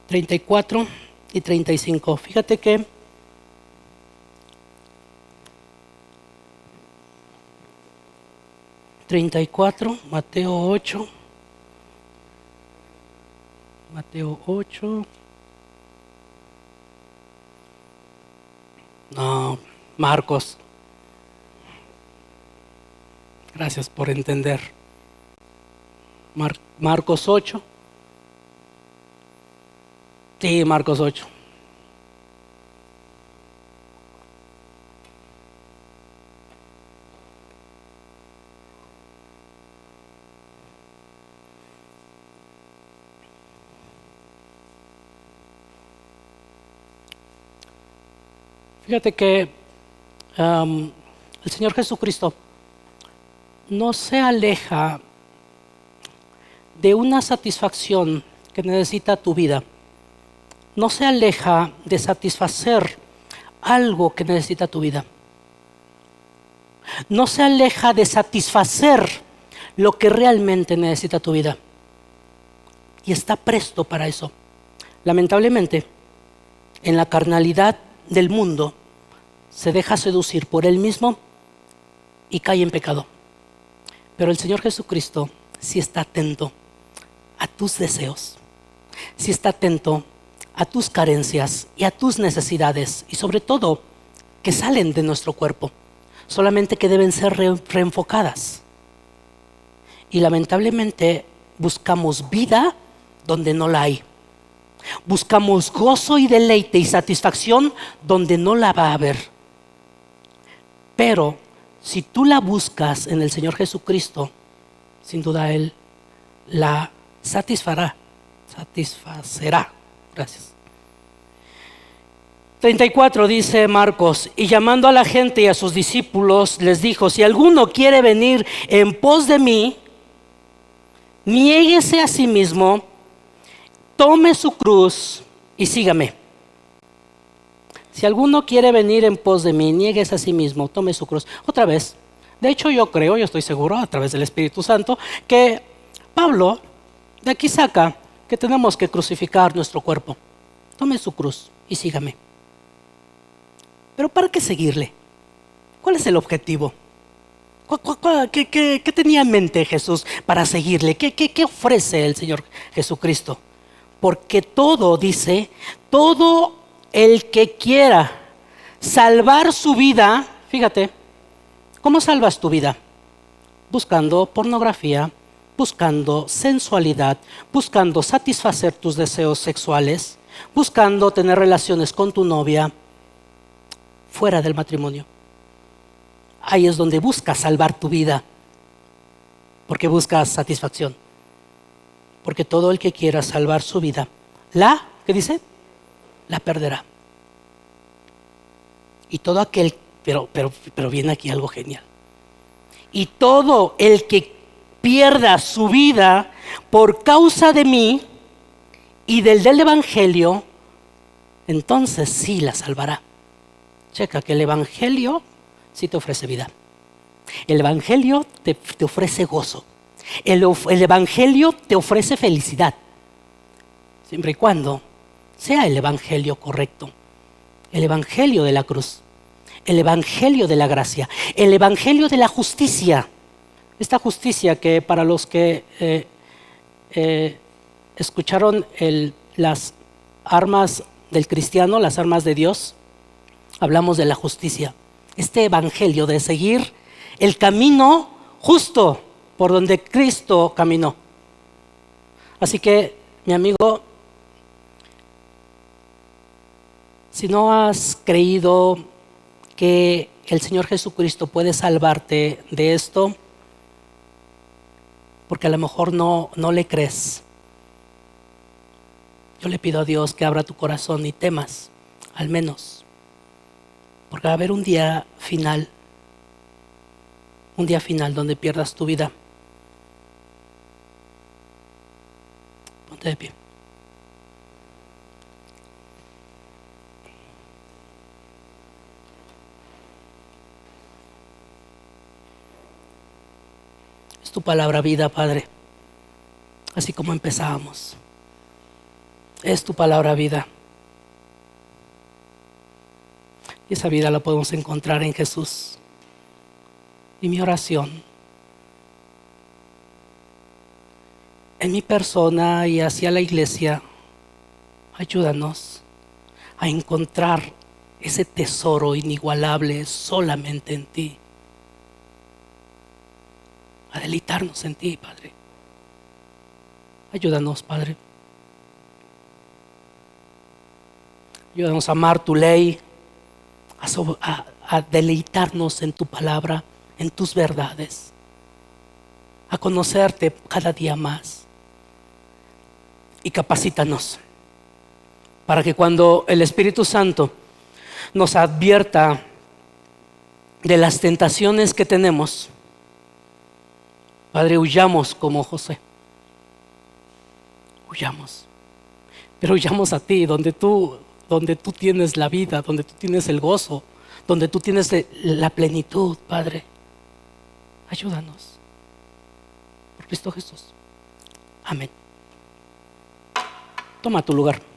...34 y 35. Fíjate que Mateo 8. No, Marcos. Gracias por entender. Marcos 8. Sí, Marcos 8. Fíjate que el Señor Jesucristo no se aleja de una satisfacción que necesita tu vida. No se aleja de satisfacer algo que necesita tu vida. No se aleja de satisfacer lo que realmente necesita tu vida. Y está presto para eso. Lamentablemente, en la carnalidad del mundo, se deja seducir por él mismo y cae en pecado. Pero el Señor Jesucristo sí está atento a tus deseos, sí está atento a tus carencias y a tus necesidades, y sobre todo que salen de nuestro cuerpo, solamente que deben ser reenfocadas. Y lamentablemente buscamos vida donde no la hay. Buscamos gozo y deleite y satisfacción donde no la va a haber. Pero si tú la buscas en el Señor Jesucristo, sin duda Él la satisfacerá. Gracias. 34 dice Marcos: y llamando a la gente y a sus discípulos les dijo: si alguno quiere venir en pos de mí, niéguese a sí mismo, tome su cruz y sígame. Si alguno quiere venir en pos de mí, niéguese a sí mismo, tome su cruz. Otra vez, de hecho yo estoy seguro a través del Espíritu Santo, que Pablo de aquí saca que tenemos que crucificar nuestro cuerpo. Tome su cruz y sígame. Pero ¿para qué seguirle? ¿Cuál es el objetivo? ¿Qué tenía en mente Jesús para seguirle? ¿Qué ofrece el Señor Jesucristo? Porque todo, dice, todo el que quiera salvar su vida, fíjate, ¿cómo salvas tu vida? Buscando pornografía, buscando sensualidad, buscando satisfacer tus deseos sexuales, buscando tener relaciones con tu novia fuera del matrimonio. Ahí es donde buscas salvar tu vida, porque buscas satisfacción. Porque todo el que quiera salvar su vida, ¿qué dice? La perderá. Y todo aquel, pero viene aquí algo genial. Y todo el que pierda su vida por causa de mí y del Evangelio, entonces sí la salvará. Checa que el Evangelio sí te ofrece vida. El Evangelio te ofrece gozo. El Evangelio te ofrece felicidad. Siempre y cuando sea el Evangelio correcto. El Evangelio de la cruz. El Evangelio de la gracia. El Evangelio de la justicia. Esta justicia que para los que escucharon las armas del cristiano, las armas de Dios, hablamos de la justicia. Este Evangelio de seguir el camino justo por donde Cristo caminó. Así que, mi amigo, si no has creído que el Señor Jesucristo puede salvarte de esto, porque a lo mejor no le crees, yo le pido a Dios que abra tu corazón y temas, al menos, porque va a haber un día final donde pierdas tu vida. Ponte de pie. Es tu palabra vida, Padre, así como empezábamos. Es tu palabra vida. Y esa vida la podemos encontrar en Jesús. Y mi oración en mi persona y hacia la iglesia, ayúdanos a encontrar ese tesoro inigualable solamente en ti. A deleitarnos en ti, Padre. Ayúdanos, Padre. Ayúdanos a amar tu ley, a deleitarnos en tu palabra, en tus verdades, a conocerte cada día más. Y capacítanos para que cuando el Espíritu Santo nos advierta de las tentaciones que tenemos, Padre, huyamos como José. Huyamos. Pero huyamos a ti, donde tú donde tú tienes la vida, donde tú tienes el gozo, donde tú tienes la plenitud, Padre. Ayúdanos. Por Cristo Jesús. Amén. Toma tu lugar.